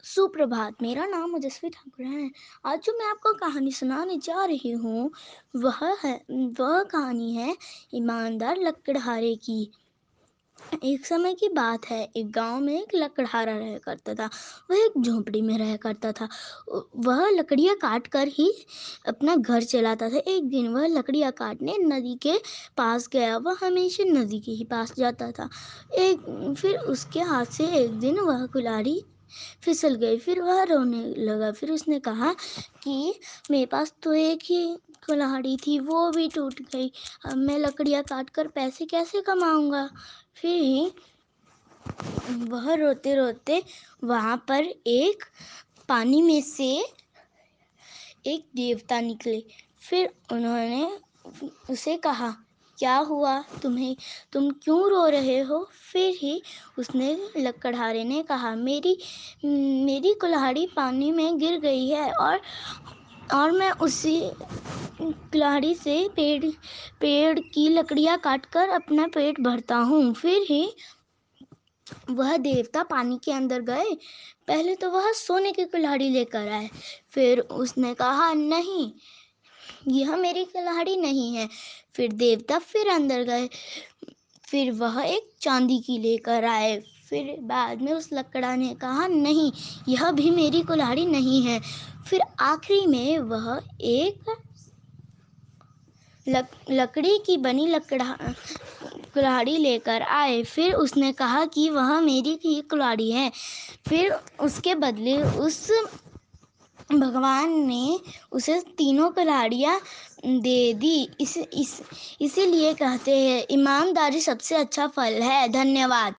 सुप्रभात। मेरा नाम ओजस्वी ठाकुर है। आज जो मैं आपको कहानी सुनाने जा रही हूँ वह कहानी है ईमानदार लकड़हारे की। एक समय की बात है, एक गांव में एक लकड़हारा रहा करता था। वह एक झोंपड़ी में रहा करता था। वह लकड़ियाँ काट कर ही अपना घर चलाता था। एक दिन वह लकड़ियाँ काटने नदी के पास गया। वह हमेशा नदी के ही पास जाता था। फिर उसके हाथ से एक दिन वह कुल्हाड़ी फिसल गई। फिर वह रोने लगा। फिर उसने कहा कि मेरे पास तो एक ही कुल्हाड़ी थी, वो भी टूट गई। अब मैं लकड़ियाँ काट कर पैसे कैसे कमाऊंगा। फिर वह रोते रोते वहां पर एक पानी में से एक देवता निकले। फिर उन्होंने उसे कहा, क्या हुआ तुम्हें, तुम क्यों रो रहे हो। फिर ही उसने लकड़हारे ने कहा, मेरी कुल्हाड़ी पानी में गिर गई है और मैं उसी कुल्हाड़ी से पेड़ की लकड़ियाँ काटकर अपना पेट भरता हूँ। फिर ही वह देवता पानी के अंदर गए। पहले तो वह सोने की कुल्हाड़ी लेकर आए। फिर उसने कहा, नहीं, यह मेरी कुल्हाड़ी नहीं है। फिर देवता फिर अंदर गए। फिर वह एक चांदी की लेकर आए। फिर बाद में उस लकड़ा ने कहा, नहीं, यह भी मेरी कुल्हाड़ी नहीं है। फिर आखिरी में वह एक लकड़ी की बनी कुल्हाड़ी लेकर आए। फिर उसने कहा कि वह मेरी ही कुल्हाड़ी है। फिर उसके बदले उस भगवान ने उसे तीनों कुल्हाड़ियाँ दे दी। इसीलिए कहते हैं, ईमानदारी सबसे अच्छा फल है। धन्यवाद।